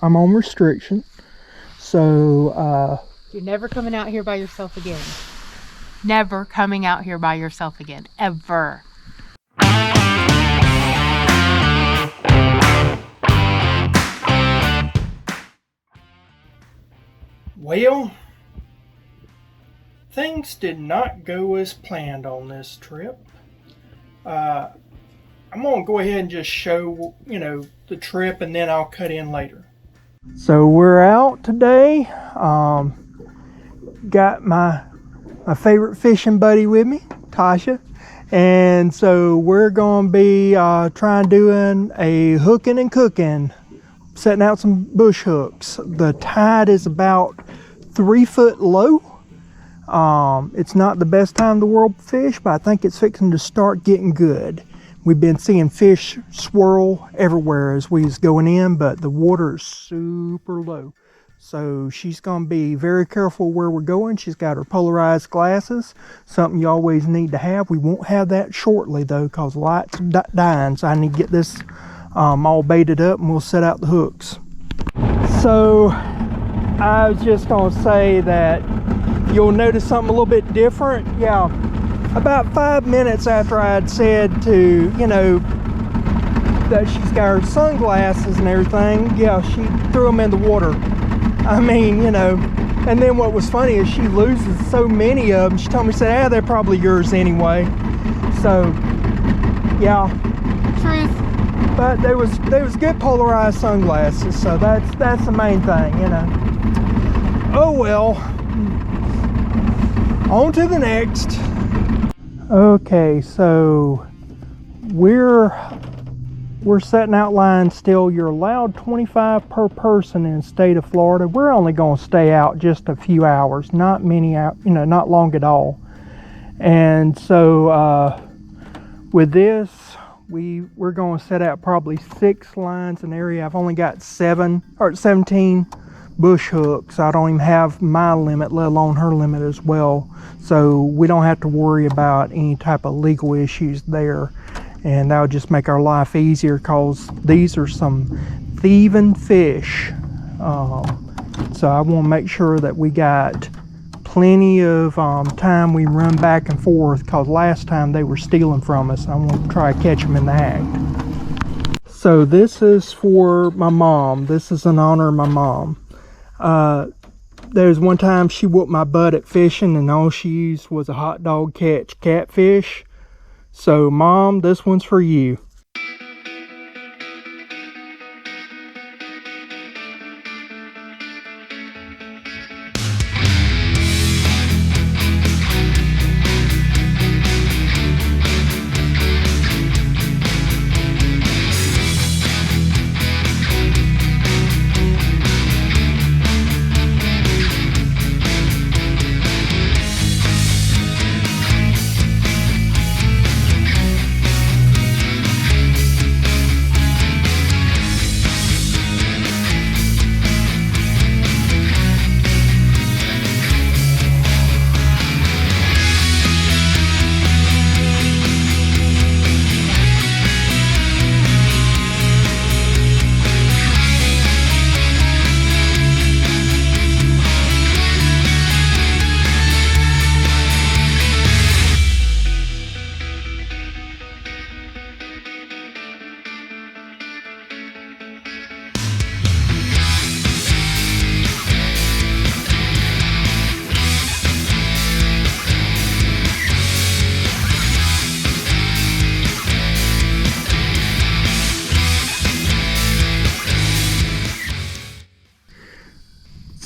I'm on restriction. So you're never coming out here by yourself again. Never coming out here by yourself again, ever. well, things did not go as planned on this trip. I'm gonna go ahead and just show, the trip, and then I'll cut in later. So we're out today. Got my favorite fishing buddy with me, Tasha, and so we're gonna be trying doing a hooking and cooking, setting out some bush hooks. The tide is about 3 foot low. It's not the best time in the world to fish, but I think it's fixing to start getting good. We've been seeing fish swirl everywhere as we was going in, but the water is super low. So she's going to be very careful where we're going. She's got her polarized glasses, something you always need to have. We won't have that shortly though, because light's dying. So I need to get this all baited up, and we'll set out the hooks. So I was just going to say that you'll notice something a little bit different. Yeah, about 5 minutes after I had said to, that she's got her sunglasses and everything, yeah, she threw them in the water. I mean, and then what was funny is she loses so many of them. She told me, said, they're probably yours anyway. So, yeah. Truth. But there was good polarized sunglasses, so that's the main thing, Oh well. On to the next. Okay, so we're setting out lines still. You're allowed 25 per person in the state of Florida. We're only going to stay out just a few hours, not many out, not long at all. And so with this, we're going to set out probably 6 lines in area. I've only got 17 bush hooks. I don't even have my limit, let alone her limit as well. So we don't have to worry about any type of legal issues there. And that would just make our life easier, because these are some thieving fish. So I want to make sure that we got plenty of time we run back and forth, because last time they were stealing from us. I want to try to catch them in the act. So this is for my mom. This is in honor of my mom. There's one time she whooped my butt at fishing, and all she used was a hot dog catch catfish. So Mom, this one's for you.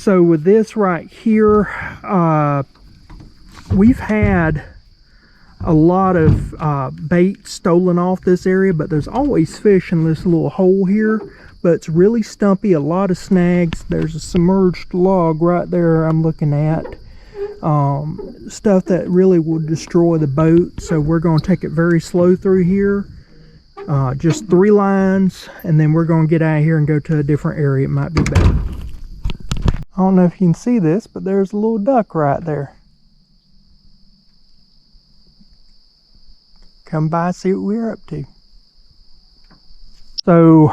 So with this right here, we've had a lot of bait stolen off this area, but there's always fish in this little hole here, but it's really stumpy, a lot of snags. There's a submerged log right there I'm looking at. Stuff that really will destroy the boat, so we're going to take it very slow through here. Just 3 lines, and then we're going to get out of here and go to a different area. It might be better. I don't know if you can see this, but there's a little duck right there. Come by, see what we're up to. So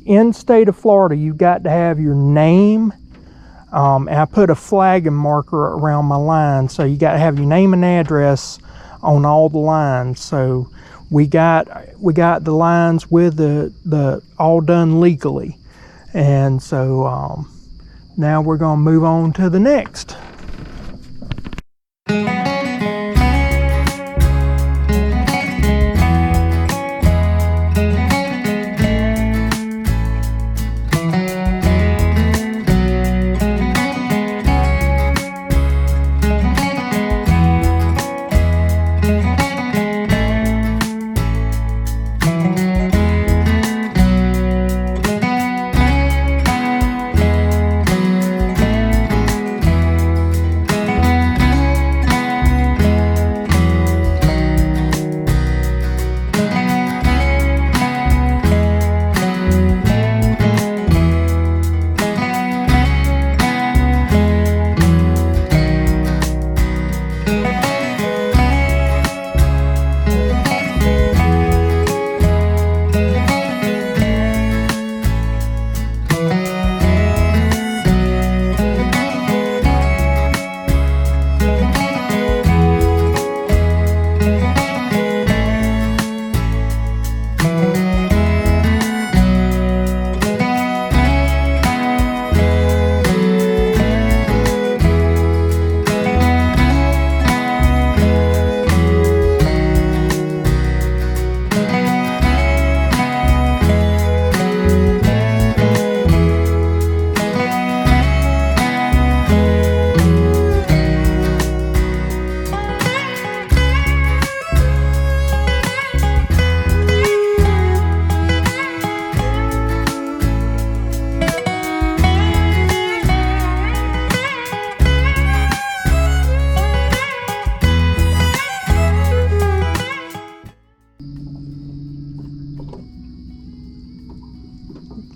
in state of Florida, you've got to have your name. And I put a flag and marker around my line, so you got to have your name and address on all the lines. So we got the lines with the all done legally, and so now we're gonna move on to the next.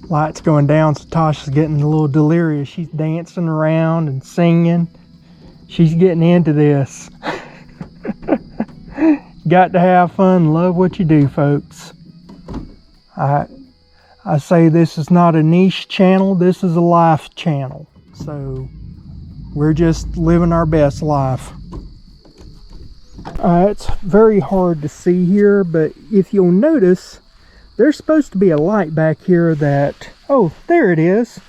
Light's going down, so Tasha's getting a little delirious. She's dancing around and singing. She's getting into this. Got to have fun, love what you do, folks. I say this is not a niche channel, this is a life channel. So we're just living our best life. It's very hard to see here, but if you'll notice, there's supposed to be a light back here that, oh, there it is.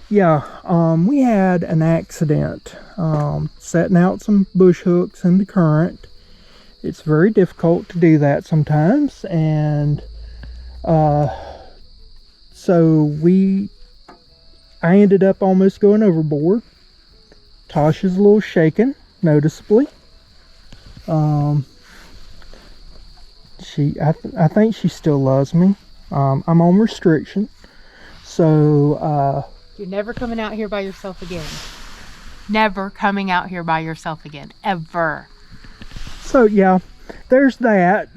Yeah, we had an accident setting out some bush hooks in the current. It's very difficult to do that sometimes, and so I ended up almost going overboard. Tasha's a little shaken, noticeably. I think she still loves me. I'm on restriction, so You're never coming out here by yourself again. Never coming out here by yourself again, ever. So yeah, there's that.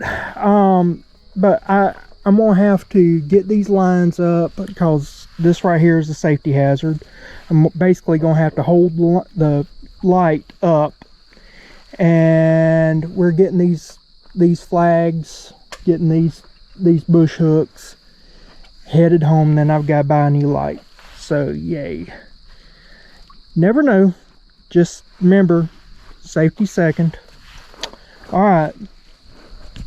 But I'm gonna have to get these lines up because this right here is a safety hazard. I'm basically gonna have to hold the light up, and we're getting these flags, getting these bush hooks headed home. Then I've got to buy a new light. So yay. Never know. Just remember, safety second. Alright.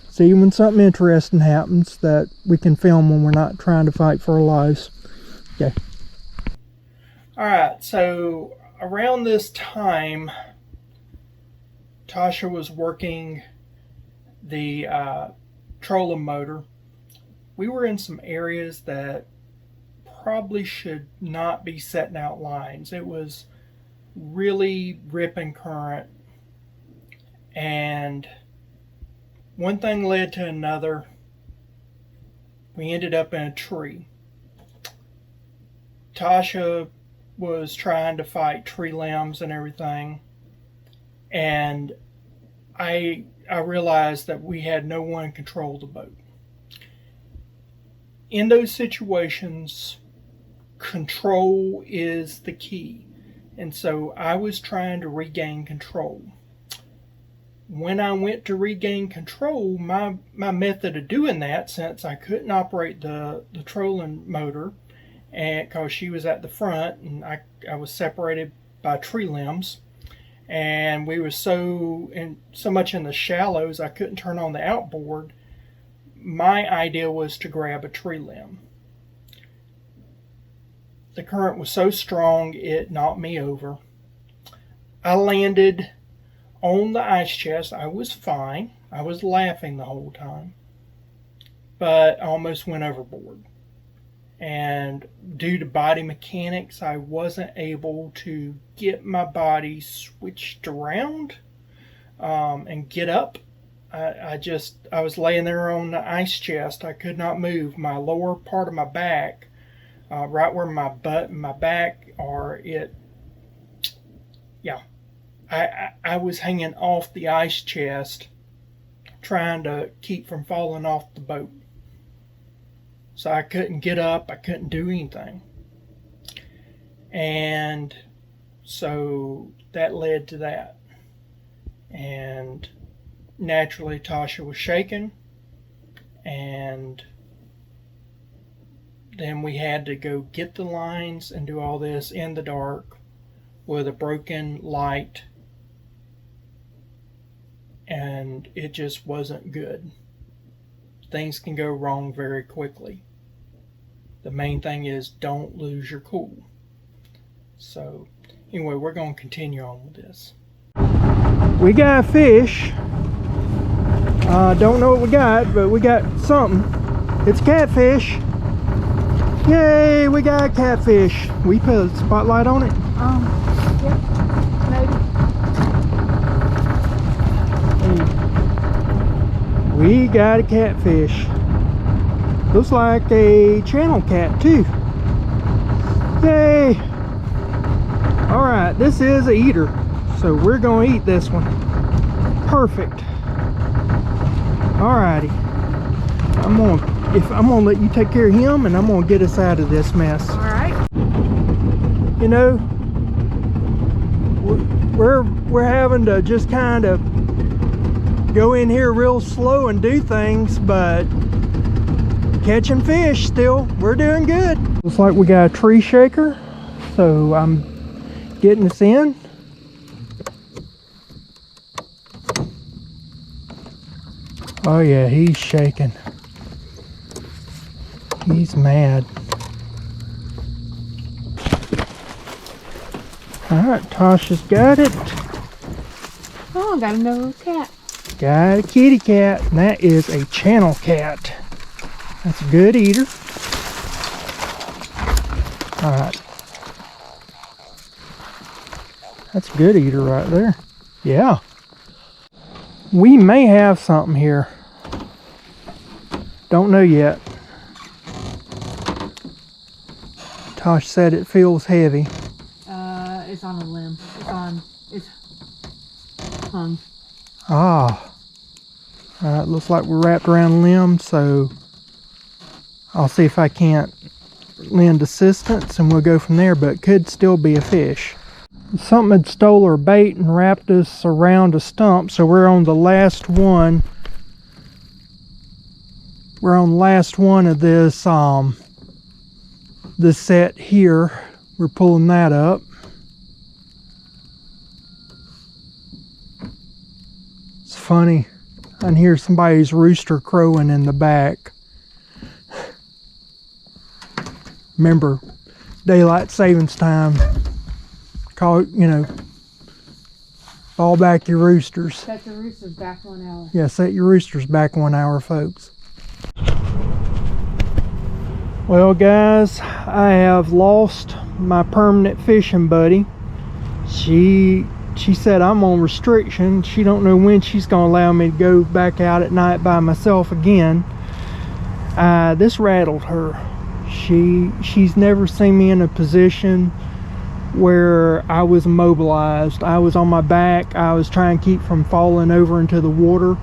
See you when something interesting happens that we can film when we're not trying to fight for our lives. Okay. Alright, so around this time, Tasha was working the trolling motor. We were in some areas that probably should not be setting out lines. It was really ripping current, and one thing led to another. We ended up in a tree. Tasha was trying to fight tree limbs and everything, and I realized that we had no one control the boat. In those situations, control is the key. And so I was trying to regain control. When I went to regain control, my method of doing that, since I couldn't operate the trolling motor, and because she was at the front and I was separated by tree limbs, and we were so much in the shallows I couldn't turn on the outboard. My idea was to grab a tree limb. The current was so strong it knocked me over. I landed on the ice chest. I was fine. I was laughing the whole time, but I almost went overboard. And due to body mechanics, I wasn't able to get my body switched around and get up. I was laying there on the ice chest. I could not move. My lower part of my back, right where my butt and my back are, I was hanging off the ice chest, trying to keep from falling off the boat. So I couldn't get up, I couldn't do anything. And so that led to that. And naturally Tasha was shaking, and then we had to go get the lines and do all this in the dark with a broken light, and it just wasn't good. Things can go wrong very quickly. The main thing is don't lose your cool. So anyway, we're going to continue on with this. We got a fish. Don't know what we got, but we got something. It's catfish. Yay, we got a catfish. We put a spotlight on it. Yeah, maybe. We got a catfish. Looks like a channel cat too. Yay! Alright, this is a eater, so we're gonna eat this one. Perfect. Alrighty. I'm gonna let you take care of him, and I'm gonna get us out of this mess. Alright. You know, we're having to just kind of go in here real slow and do things, but catching fish still, we're doing good. Looks like we got a tree shaker, so I'm getting this in. Oh yeah, he's shaking. He's mad. Alright, Tasha's got it. Oh, got another cat. Got a kitty cat, and that is a channel cat. That's a good eater. Alright. That's a good eater right there. Yeah. We may have something here. Don't know yet. Tosh said it feels heavy. It's on a limb. It's hung. Ah. Alright, looks like we're wrapped around a limb, so I'll see if I can't lend assistance and we'll go from there, but it could still be a fish. Something had stole our bait and wrapped us around a stump, so we're on the last one. We're on the last one of this this set here. We're pulling that up. It's funny. I can hear somebody's rooster crowing in the back. Remember, daylight savings time. Call, fall back your roosters. Set the roosters back 1 hour. Yeah, set your roosters back 1 hour, folks. Well, guys, I have lost my permanent fishing buddy. She said I'm on restriction. She don't know when she's gonna allow me to go back out at night by myself again. This rattled her. She's never seen me in a position where I was immobilized. I was on my back. I was trying to keep from falling over into the water.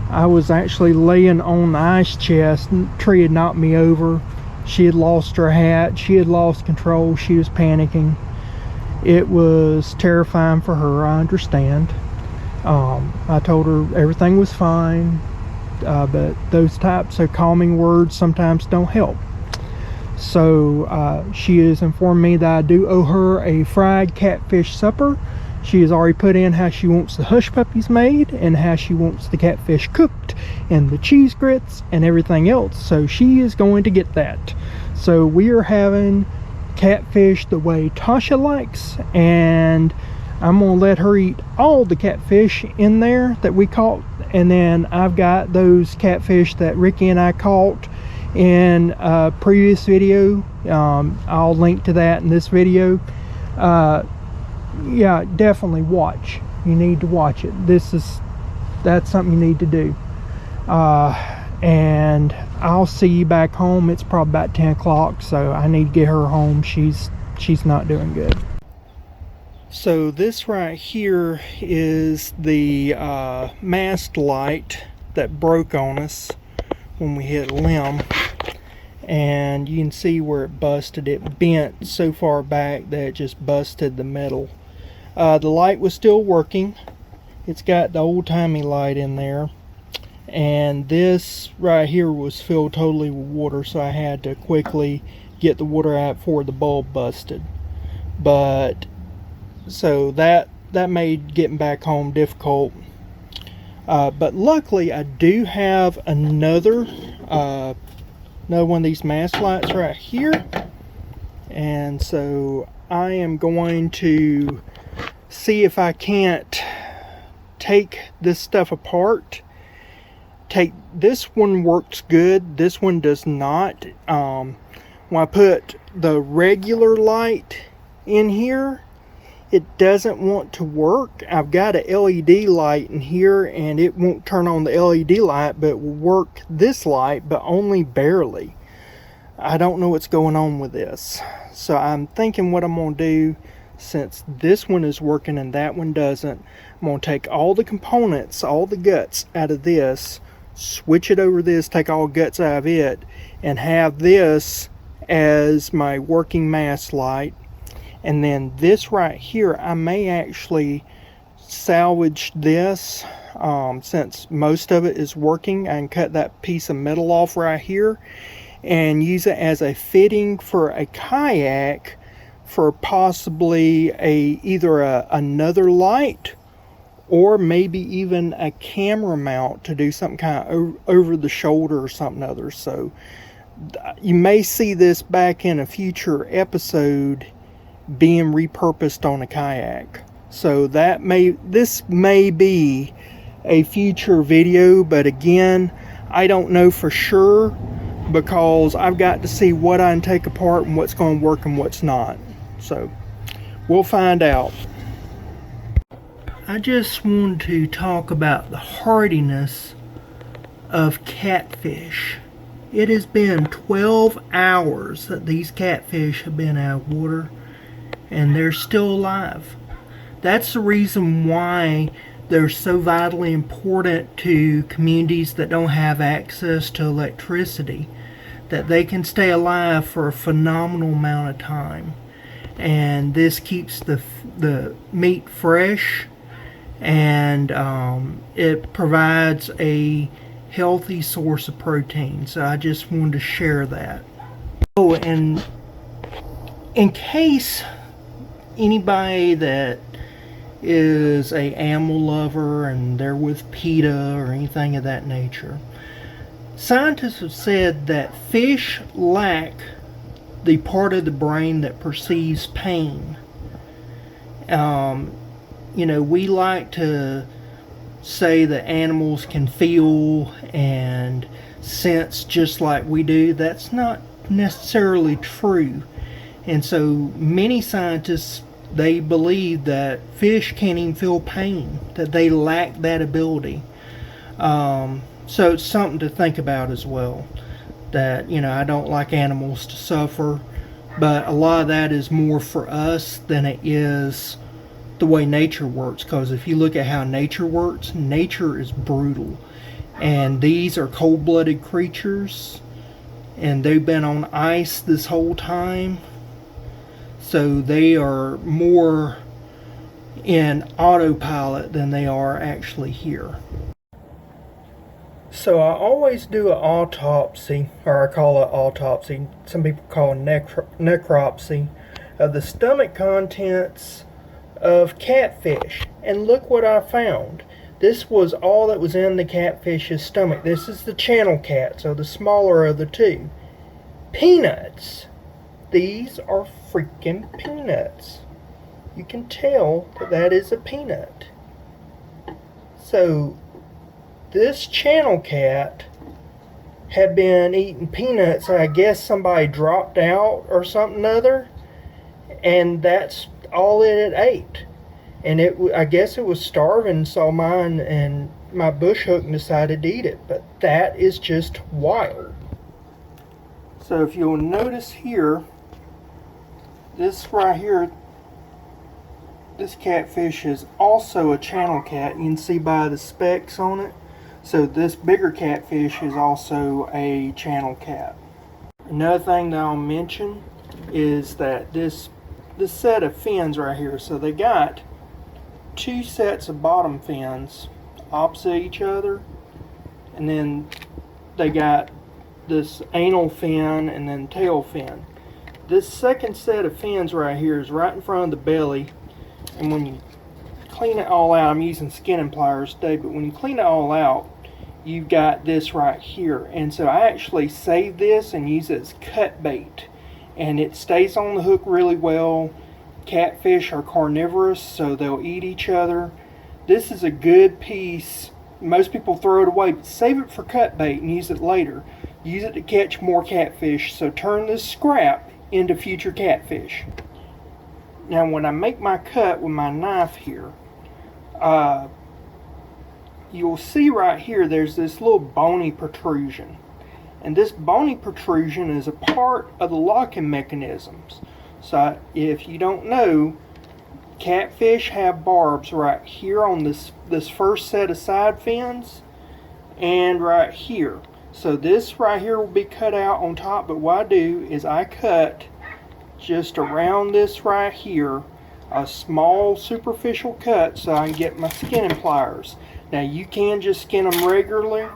I was actually laying on the ice chest, and the tree had knocked me over. She had lost her hat. She had lost control. She was panicking. It was terrifying for her, I understand. I told her everything was fine, but those types of calming words sometimes don't help. So she has informed me that I do owe her a fried catfish supper. She has already put in how she wants the hush puppies made and how she wants the catfish cooked and the cheese grits and everything else. So she is going to get that. So we are having catfish the way Tasha likes, and I'm gonna let her eat all the catfish in there that we caught, and then I've got those catfish that Ricky and I caught in a previous video. I'll link to that in this video. Yeah, definitely watch. You need to watch it. That's something you need to do. And I'll see you back home. It's probably about 10 o'clock, so I need to get her home. She's not doing good. So this right here is the mast light that broke on us when we hit a limb, and you can see where it busted. It bent so far back that it just busted the metal. The light was still working. It's got the old-timey light in there, and this right here was filled totally with water, so I had to quickly get the water out before the bulb busted. But so that made getting back home difficult. But luckily I do have another one of these mast lights right here, and so I am going to see if I can't take this stuff apart. This one works good, this one does not. When I put the regular light in here, it doesn't want to work. I've got a LED light in here, and it won't turn on the LED light, but it will work this light, but only barely. I don't know what's going on with this. So I'm thinking what I'm going to do, since this one is working and that one doesn't, I'm going to take all the components, all the guts out of this, switch it over this, take all guts out of it, and have this as my working mast light. And then this right here, I may actually salvage this, since most of it is working. I can cut that piece of metal off right here and use it as a fitting for a kayak, for possibly either another light, or maybe even a camera mount to do something kind of over the shoulder or something other. So you may see this back in a future episode being repurposed on a kayak. So this may be a future video, but again, I don't know for sure, because I've got to see what I can take apart and what's going to work and what's not. So we'll find out. I just wanted to talk about the hardiness of catfish. It has been 12 hours that these catfish have been out of water, and they're still alive. That's the reason why they're so vitally important to communities that don't have access to electricity, that they can stay alive for a phenomenal amount of time. And this keeps the meat fresh, and it provides a healthy source of protein. So I just wanted to share that. Oh, and in case anybody that is a animal lover and they're with PETA or anything of that nature, scientists have said that fish lack the part of the brain that perceives pain. We like to say that animals can feel and sense just like we do. That's not necessarily true. And so many scientists, they believe that fish can't even feel pain, that they lack that ability. So it's something to think about as well. That, I don't like animals to suffer, but a lot of that is more for us than it is the way nature works. Because if you look at how nature works, nature is brutal. And these are cold-blooded creatures, and they've been on ice this whole time. So they are more in autopilot than they are actually here. So I always do an autopsy, or I call it autopsy, some people call it necropsy, of the stomach contents of catfish. And look what I found. This was all that was in the catfish's stomach. This is the channel cat, so the smaller of the two. Peanuts. These are freaking peanuts. You can tell that that is a peanut. So this channel cat had been eating peanuts. I guess somebody dropped out or something other, and that's all it had ate. And I guess it was starving, saw mine and my bush hook and decided to eat it. But that is just wild. So if you'll notice here, this right here, this catfish is also a channel cat. You can see by the specks on it. So this bigger catfish is also a channel cat. Another thing that I'll mention is that this set of fins right here, so they got two sets of bottom fins opposite each other, and then they got this anal fin and then tail fin. This second set of fins right here is right in front of the belly, and when you clean it all out, I'm using skinning pliers today, but when you clean it all out, you've got this right here. And so I actually save this and use it as cut bait, and it stays on the hook really well. Catfish are carnivorous, so they'll eat each other. This is a good piece. Most people throw it away, but save it for cut bait and use it later. Use it to catch more catfish, so turn this scrap into future catfish. Now when I make my cut with my knife here, you'll see right here there's this little bony protrusion. And this bony protrusion is a part of the locking mechanisms. So if you don't know, catfish have barbs right here on this first set of side fins and right here. So this right here will be cut out on top, but what I do is I cut just around this right here, a small superficial cut so I can get my skinning pliers. Now you can just skin them regularly,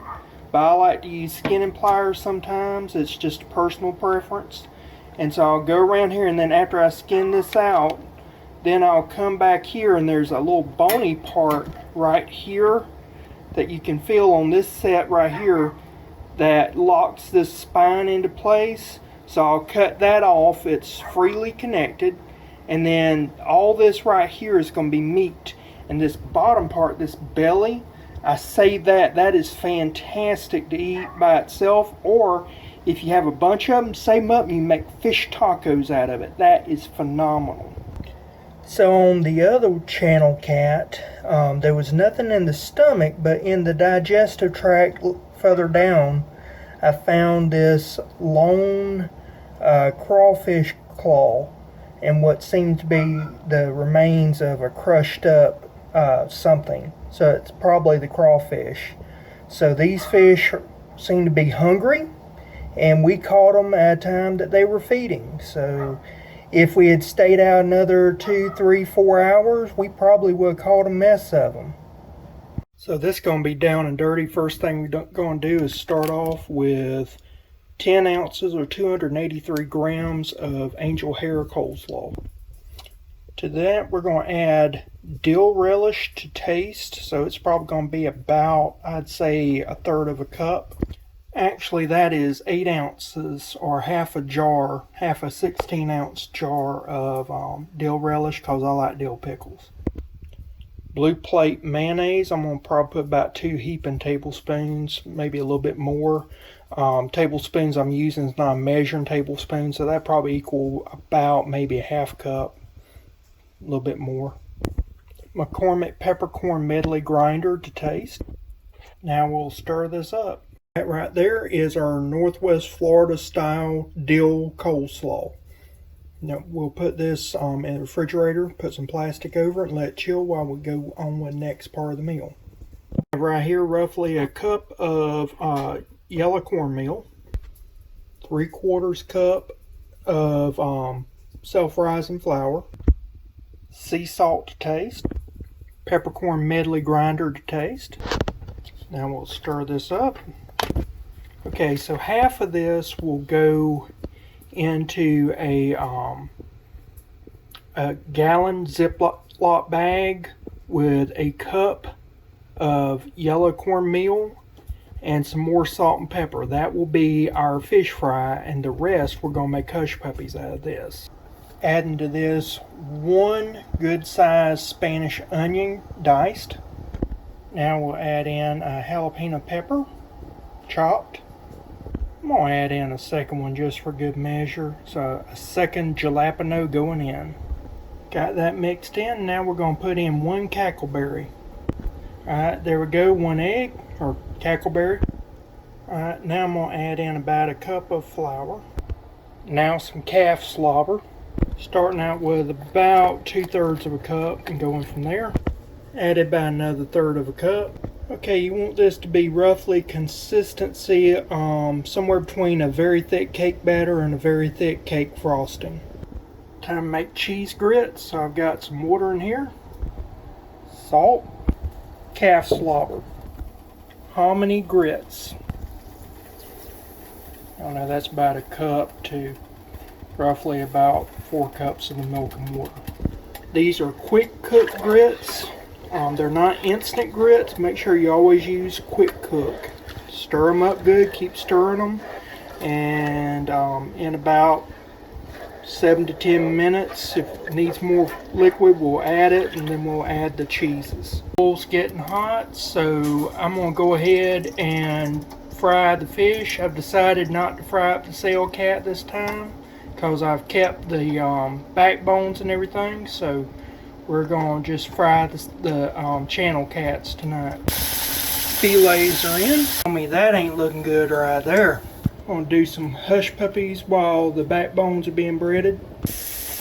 but I like to use skinning pliers sometimes. It's just a personal preference. And so I'll go around here, and then after I skin this out, then I'll come back here, and there's a little bony part right here that you can feel on this set right here that locks this spine into place. So I'll cut that off. It's freely connected, and then all this right here is going to be meat. And this bottom part, this belly, I save that. That is fantastic to eat by itself, or if you have a bunch of them, save them up and you make fish tacos out of it. That is phenomenal. So on the other channel cat, there was nothing in the stomach, but in the digestive tract further down, I found this lone crawfish claw and what seemed to be the remains of a crushed up something. So it's probably the crawfish. So these fish seem to be hungry, and we caught them at a time that they were feeding. So if we had stayed out another 2, 3, 4 hours, we probably would have caught a mess of them. So this is going to be down and dirty. First thing we're going to do is start off with 10 ounces or 283 grams of angel hair coleslaw. To that we're going to add dill relish to taste. So it's probably going to be about, I'd say, a third of a cup. Actually, that is 8 ounces or half a 16-ounce jar of dill relish, because I like dill pickles. Blue plate mayonnaise, I'm going to probably put about 2 heaping tablespoons, maybe a little bit more. Tablespoons I'm using is not a measuring tablespoon, so that probably equal about maybe a half cup, a little bit more. McCormick peppercorn medley grinder to taste. Now we'll stir this up. That right there is our Northwest Florida style dill coleslaw. Now we'll put this in the refrigerator, put some plastic over it, and let it chill while we go on with the next part of the meal. Right here, roughly a cup of yellow cornmeal, 3/4 cup of self-rising flour, sea salt to taste, peppercorn medley grinder to taste, Now we'll stir this up. Okay, so half of this will go into a gallon Ziploc bag with a cup of yellow cornmeal and some more salt and pepper. That will be our fish fry, and the rest we're going to make hush puppies out of this. Adding to this 1 good sized Spanish onion diced. Now we'll add in a jalapeno pepper chopped. I'm going to add in a second one just for good measure. So a second jalapeno going in. Got that mixed in. Now we're going to put in 1 cackleberry. Alright, there we go, 1 egg, or cackleberry. Alright, now I'm going to add in about a cup of flour. Now some calf slobber. Starting out with about 2/3 of a cup and going from there. Added by another 1/3 of a cup. Okay, you want this to be roughly consistency somewhere between a very thick cake batter and a very thick cake frosting. Time to make cheese grits. So I've got some water in here, salt, calf slobber, hominy grits. I don't know, that's about a cup to roughly about 4 cups of the milk and water. These are quick cook grits. They're not instant grits. Make sure you always use quick cook. Stir them up good, keep stirring them, and in about 7 to 10 minutes, if it needs more liquid, we'll add it, and then we'll add the cheeses. Oil's getting hot, so I'm going to go ahead and fry the fish. I've decided not to fry up the sail cat this time because I've kept the backbones and everything, so we're going to just fry the channel cats tonight. Fillets are in. Tell me that ain't looking good right there. I'm going to do some hush puppies while the backbones are being breaded.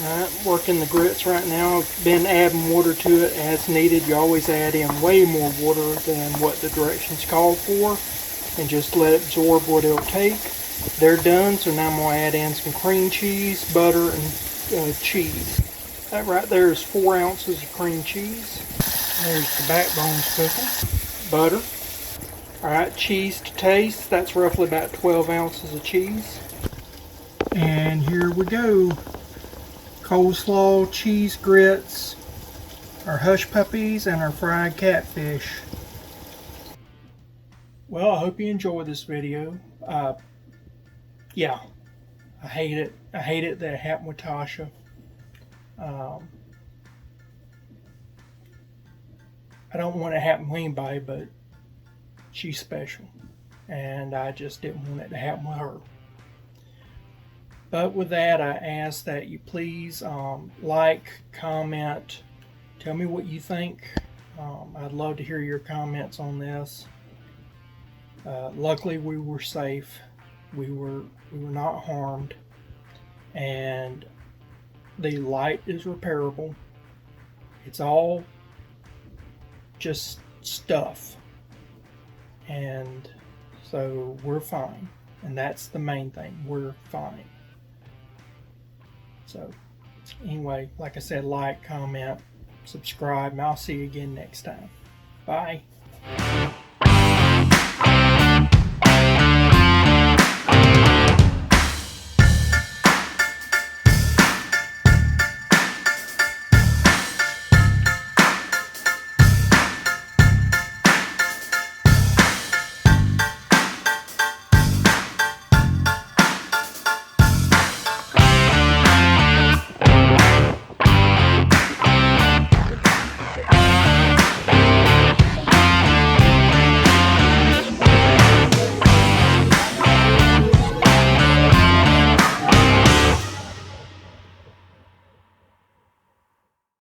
Alright, working the grits right now. I've been adding water to it as needed. You always add in way more water than what the directions call for, and just let it absorb what it'll take. They're done, so now I'm going to add in some cream cheese, butter, and cheese. That right there is 4 ounces of cream cheese. There's the backbones cooking. Butter. Alright, cheese to taste. That's roughly about 12 ounces of cheese. And here we go. Coleslaw, cheese grits, our hush puppies, and our fried catfish. Well, I hope you enjoyed this video. Yeah, I hate it. I hate it that it happened with Tasha. I don't want it to happen with anybody, but she's special, and I just didn't want it to happen with her. But with that, I ask that you please like, comment, tell me what you think. I'd love to hear your comments on this. Luckily, we were safe. We were not harmed, and the light is repairable. It's all just stuff, and so we're fine, and that's the main thing. We're fine. So anyway, like I said, like, comment, subscribe, and I'll see you again next time. Bye.